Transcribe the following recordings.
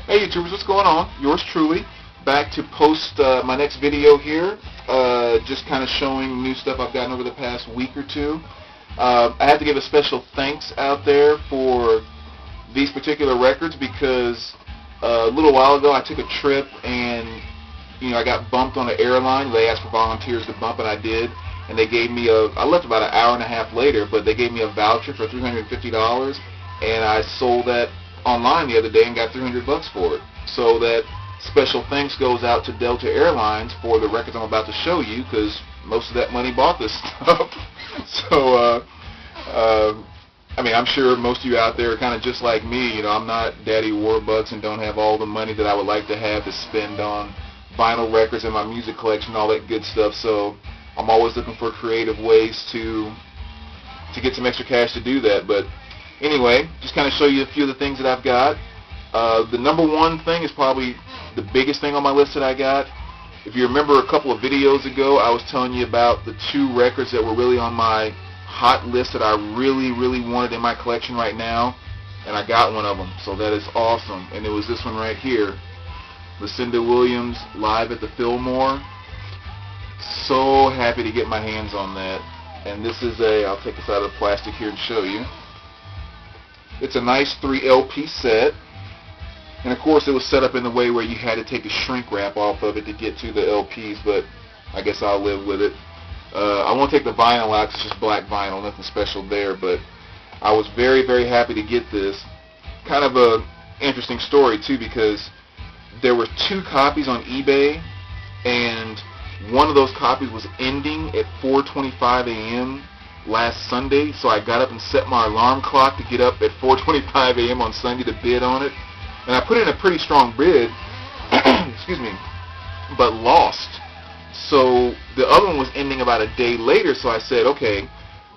Hey YouTubers, what's going on? Yours truly, back to post my next video here, just kind of showing new stuff I've gotten over the past week or two. I have to give a special thanks out there for these particular records because a little while ago I took a trip and I got bumped on an airline. They asked for volunteers to bump and I did, and they gave me I left about an hour and a half later, but they gave me a voucher for $350 and I sold that online the other day and got $300 for it. So that special thanks goes out to Delta Airlines for the records I'm about to show you, because most of that money bought this stuff. So, I'm sure most of you out there are kind of just like me. I'm not Daddy Warbucks and don't have all the money that I would like to have to spend on vinyl records and my music collection, all that good stuff. So I'm always looking for creative ways to get some extra cash to do that. But anyway, just kind of show you a few of the things that I've got. The number one thing is probably the biggest thing on my list that I got. If you remember a couple of videos ago, I was telling you about the two records that were really on my hot list that I really, really wanted in my collection right now, and I got one of them. So that is awesome. And it was this one right here, Lucinda Williams, Live at the Fillmore. So happy to get my hands on that. And this is I'll take this out of the plastic here and show you. It's a nice 3 LP set, and of course it was set up in the way where you had to take the shrink wrap off of it to get to the LPs, but I guess I'll live with it. I won't take the vinyl out, it's just black vinyl, nothing special there, but I was very, very happy to get this. Kind of a interesting story too, because there were 2 copies on eBay, and one of those copies was ending at 4:25 a.m. last Sunday, so I got up and set my alarm clock to get up at 4:25 a.m. on Sunday to bid on it, and I put in a pretty strong bid, excuse me, but lost. So the other one was ending about a day later, so I said, okay,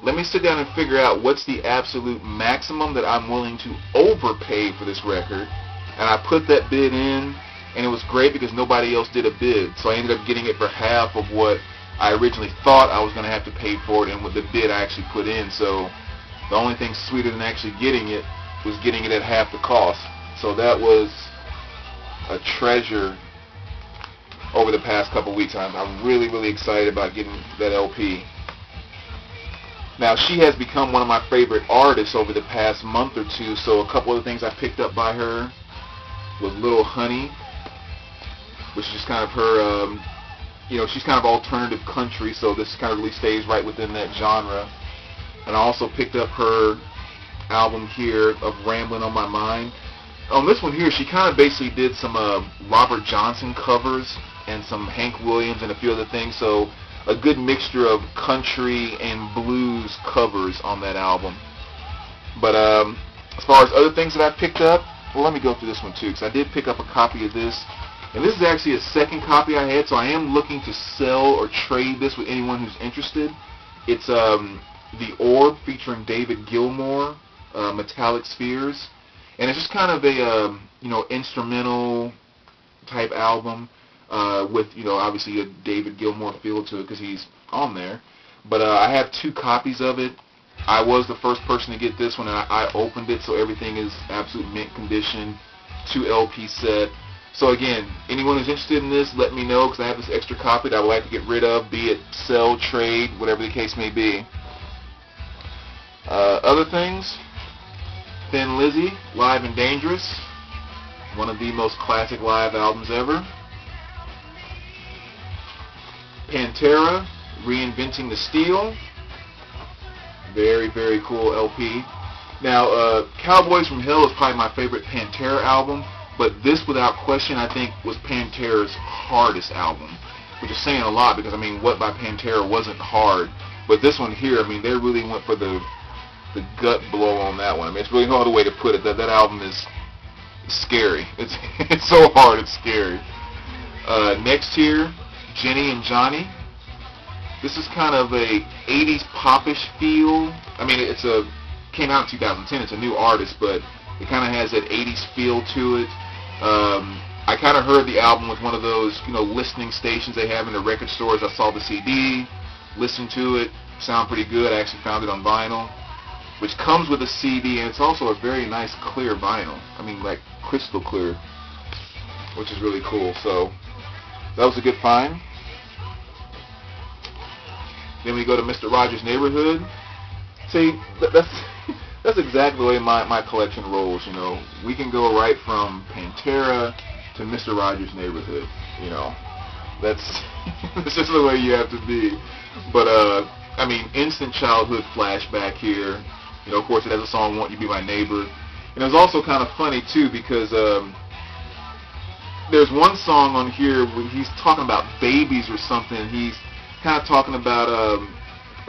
let me sit down and figure out what's the absolute maximum that I'm willing to overpay for this record, and I put that bid in, and it was great because nobody else did a bid, so I ended up getting it for half of what I originally thought I was going to have to pay for it, and with the bid I actually put in. So the only thing sweeter than actually getting it was getting it at half the cost. So that was a treasure over the past couple weeks. I'm really, really excited about getting that LP. Now, she has become one of my favorite artists over the past month or two, so a couple of the things I picked up by her was Little Honey, which is just kind of her, she's kind of alternative country, so this kind of really stays right within that genre. And I also picked up her album here of Ramblin' on My Mind. On this one here, she kind of basically did some Robert Johnson covers and some Hank Williams and a few other things, so a good mixture of country and blues covers on that album. But as far as other things that I picked up, well, let me go through this one too, because I did pick up a copy of this. And this is actually a second copy I had, so I am looking to sell or trade this with anyone who's interested. It's The Orb featuring David Gilmour, Metallic Spheres. And it's just kind of a, instrumental type album with, obviously a David Gilmour feel to it because he's on there. But I have 2 copies of it. I was the first person to get this one, and I opened it, so everything is absolute mint condition, 2 LP set. So again, anyone who's interested in this, let me know, because I have this extra copy that I would like to get rid of, be it sell, trade, whatever the case may be. Other things, Thin Lizzy, Live and Dangerous, one of the most classic live albums ever. Pantera, Reinventing the Steel, very, very cool LP. Now, Cowboys from Hell is probably my favorite Pantera album, but this, without question, I think was Pantera's hardest album, which is saying a lot because, what by Pantera wasn't hard? But this one here, they really went for the gut blow on that one. It's really hard a way to put it. That album is scary. It's so hard, it's scary. Next here, Jenny and Johnny. This is kind of a 80s popish feel. Came out in 2010. It's a new artist, but it kind of has that 80s feel to it. I kind of heard the album with one of those, listening stations they have in the record stores. I saw the CD, listened to it, sound pretty good. I actually found it on vinyl, which comes with a CD, and it's also a very nice clear vinyl. Like crystal clear. which is really cool. So that was a good find. Then we go to Mr. Rogers' Neighborhood. See, that's exactly the way my collection rolls. You know, we can go right from Pantera to Mr. Rogers' Neighborhood. You know, that's just the way you have to be. But I mean, instant childhood flashback here. You know, of course, it has a song "Won't You Be My Neighbor," and it was also kind of funny too because there's one song on here where he's talking about babies or something. He's kind of talking about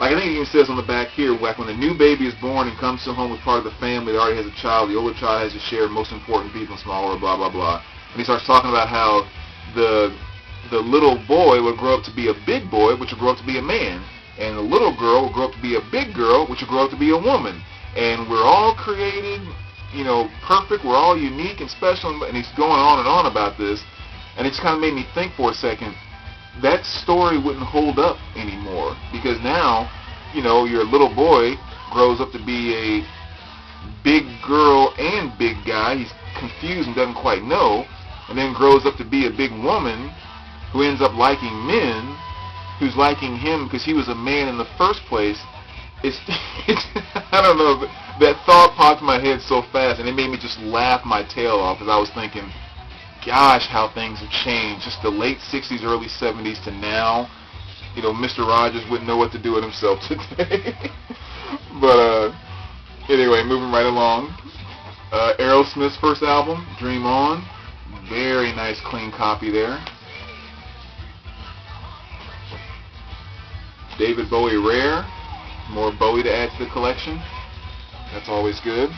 like I think it even says on the back here, like when a new baby is born and comes to home with part of the family that already has a child, the older child has to share most important people, smaller, blah blah blah. And he starts talking about how the little boy will grow up to be a big boy, which will grow up to be a man, and the little girl will grow up to be a big girl, which will grow up to be a woman. And we're all created, you know, perfect. We're all unique and special. And he's going on and on about this, and it just kind of made me think for a second. That story wouldn't hold up anymore because now, you know, your little boy grows up to be a big girl and big guy. He's confused and doesn't quite know, and then grows up to be a big woman who ends up liking men, who's liking him because he was a man in the first place. It's I don't know, but that thought popped in my head so fast, and it made me just laugh my tail off because I was thinking, gosh, how things have changed. Just the late 60s, early 70s to now. You know, Mr. Rogers wouldn't know what to do with himself today. But anyway, moving right along. Aerosmith's first album, Dream On. Very nice, clean copy there. David Bowie Rare. More Bowie to add to the collection. That's always good.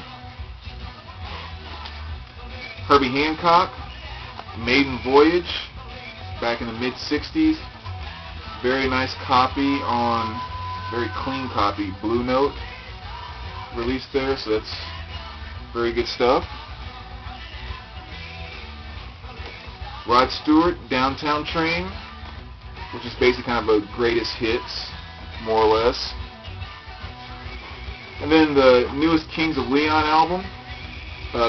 Herbie Hancock. Maiden Voyage, back in the mid-60s. Very nice copy on, very clean copy, Blue Note released there, so that's very good stuff. Rod Stewart, Downtown Train, which is basically kind of a greatest hits, more or less. And then the newest Kings of Leon album.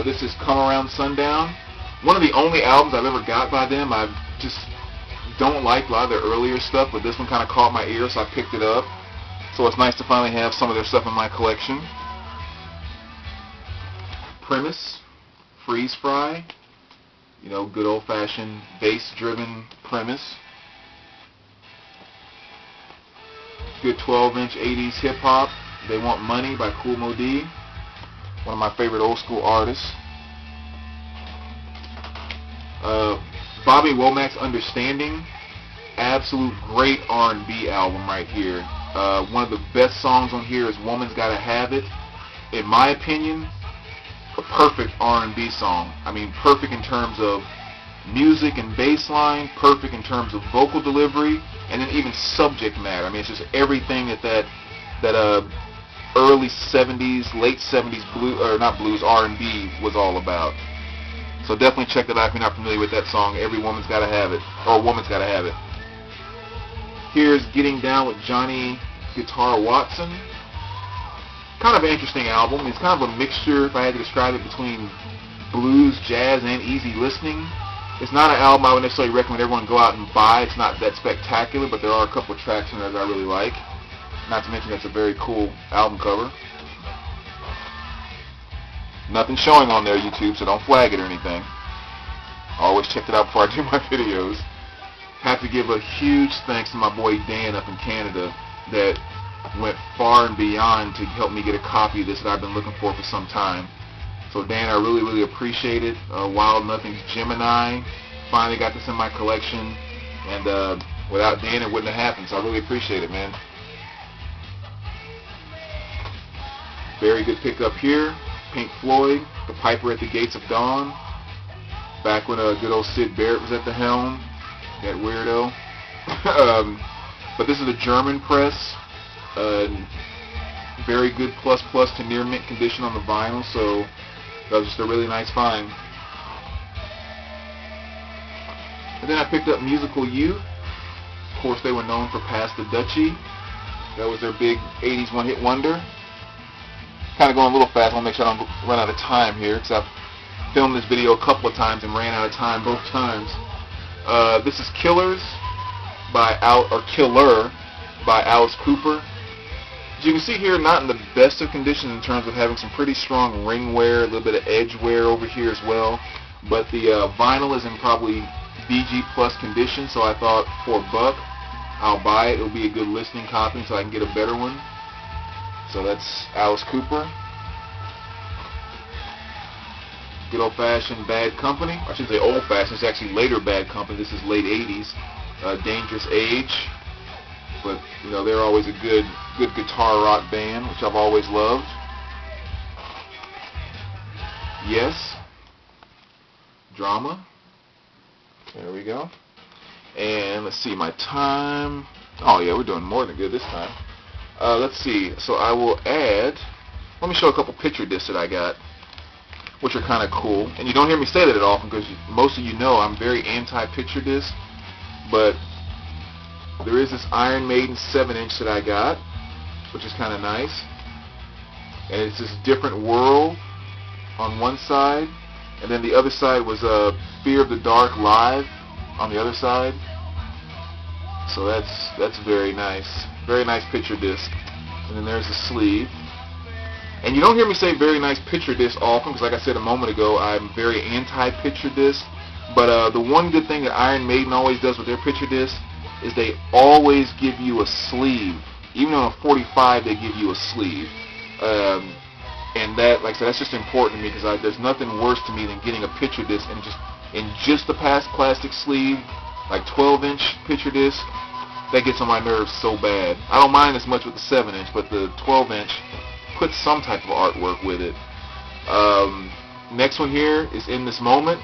This is Come Around Sundown. One of the only albums I've ever got by them. I just don't like a lot of their earlier stuff, but this one kind of caught my ear, so I picked it up. So it's nice to finally have some of their stuff in my collection. Premise, Freeze Fry. You know, good old-fashioned bass-driven Premise. Good 12-inch 80s hip-hop. They Want Money by Kool Moe Dee. One of my favorite old-school artists. Bobby Womack's Understanding, absolute great R&B album right here. One of the best songs on here is Woman's Gotta Have It. In my opinion, a perfect R&B song. I mean, perfect in terms of music and bass line, perfect in terms of vocal delivery, and then even subject matter. I mean, it's just everything that early 70s, late 70s R&B was all about. So definitely check that out if you're not familiar with that song, Every Woman's Gotta Have It, or Woman's Gotta Have It. Here's Getting Down with Johnny Guitar Watson. Kind of an interesting album. It's kind of a mixture, if I had to describe it, between blues, jazz, and easy listening. It's not an album I would necessarily recommend everyone go out and buy. It's not that spectacular, but there are a couple of tracks in there that I really like. Not to mention it's a very cool album cover. Nothing showing on there, YouTube, so don't flag it or anything. I always check it out before I do my videos. Have to give a huge thanks to my boy Dan up in Canada that went far and beyond to help me get a copy of this that I've been looking for some time. So Dan, I really, really appreciate it. Wild Nothing's Gemini finally got this in my collection, and without Dan it wouldn't have happened, so I really appreciate it, man. Very good pickup here. Pink Floyd, The Piper at the Gates of Dawn. Back when good old Sid Barrett was at the helm. That weirdo. But this is a German press. Very good plus to near mint condition on the vinyl, so that was just a really nice find. And then I picked up Musical Youth. Of course, they were known for Pass the Dutchie. That was their big 80s one-hit wonder. Kind of going a little fast. I want to make sure I don't run out of time here, because I've filmed this video a couple of times and ran out of time both times. This is Killer by Alice Cooper. As you can see here, not in the best of conditions in terms of having some pretty strong ring wear, a little bit of edge wear over here as well. But the vinyl is in probably BG plus condition, so I thought for $1, I'll buy it. It'll be a good listening copy so I can get a better one. So that's Alice Cooper. Good old-fashioned Bad Company. I shouldn't say old-fashioned, it's actually later Bad Company. This is late 80s. Dangerous Age. But, you know, they're always a good guitar rock band, which I've always loved. Yes. Drama. There we go. And let's see, my time. Oh, yeah, we're doing more than good this time. Let's see. So I will add, let me show a couple picture discs that I got, which are kind of cool. And you don't hear me say that at all because most of you know I'm very anti-picture disc. But there is this Iron Maiden 7-inch that I got, which is kind of nice. And it's this Different World on one side. And then the other side was Fear of the Dark Live on the other side. So that's very nice. Very nice picture disc. And then there's the sleeve. And you don't hear me say very nice picture disc often because, like I said a moment ago, I'm very anti-picture disc. But the one good thing that Iron Maiden always does with their picture disc is they always give you a sleeve. Even on a 45, they give you a sleeve. And that, like I said, that's just important to me because there's nothing worse to me than getting a picture disc and just the plastic sleeve, like 12-inch picture disc. That gets on my nerves so bad. I don't mind as much with the 7-inch, but the 12-inch, put some type of artwork with it. Next one here is In This Moment,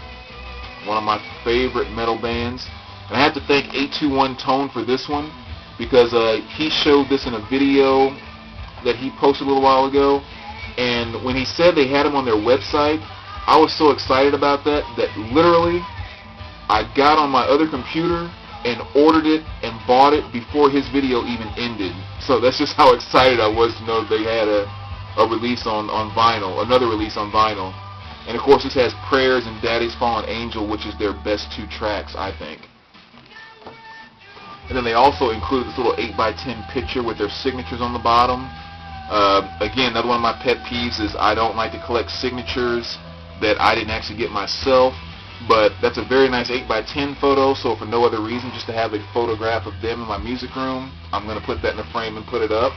one of my favorite metal bands. And I have to thank 821 Tone for this one because he showed this in a video that he posted a little while ago. And when he said they had them on their website, I was so excited about that literally I got on my other computer and ordered it and bought it before his video even ended. So that's just how excited I was to know that they had a release on vinyl, another release on vinyl. And of course this has Prayers and Daddy's Fallen Angel, which is their best 2 tracks, I think. And then they also included this little 8x10 picture with their signatures on the bottom. Again, another one of my pet peeves is I don't like to collect signatures that I didn't actually get myself. But that's a very nice 8x10 photo, so for no other reason, just to have a photograph of them in my music room, I'm going to put that in a frame and put it up.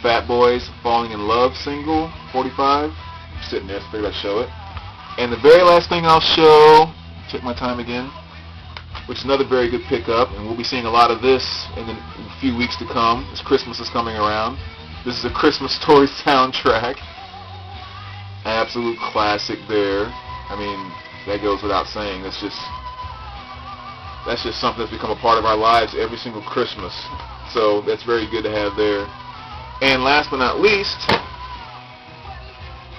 Fat Boys Falling in Love single, 45. I'm sitting there, so I figured I'd show it. And the very last thing I'll show, check my time again, which is another very good pickup, and we'll be seeing a lot of this in a few weeks to come, as Christmas is coming around. This is a Christmas Story soundtrack. Absolute classic there. I mean, that goes without saying. That's just something that's become a part of our lives every single Christmas. So that's very good to have there. And last but not least,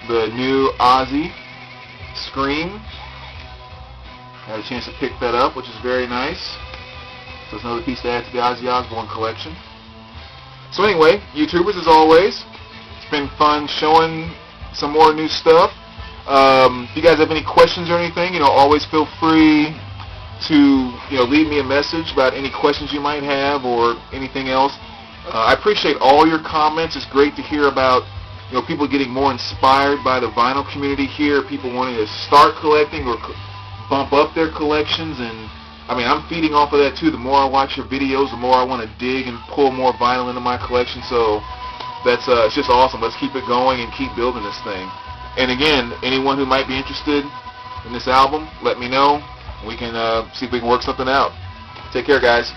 the new Ozzy Scream. I had a chance to pick that up, which is very nice. So it's another piece to add to the Ozzy Osbourne collection. So anyway, YouTubers, as always, it's been fun showing some more new stuff. If you guys have any questions or anything, always feel free to leave me a message about any questions you might have or anything else. I appreciate all your comments. It's great to hear about people getting more inspired by the vinyl community here, people wanting to start collecting or bump up their collections, and I mean, I'm feeding off of that too. The more I watch your videos, the more I want to dig and pull more vinyl into my collection. So that's it's just awesome. Let's keep it going and keep building this thing. And again, anyone who might be interested in this album, let me know. We can see if we can work something out. Take care, guys.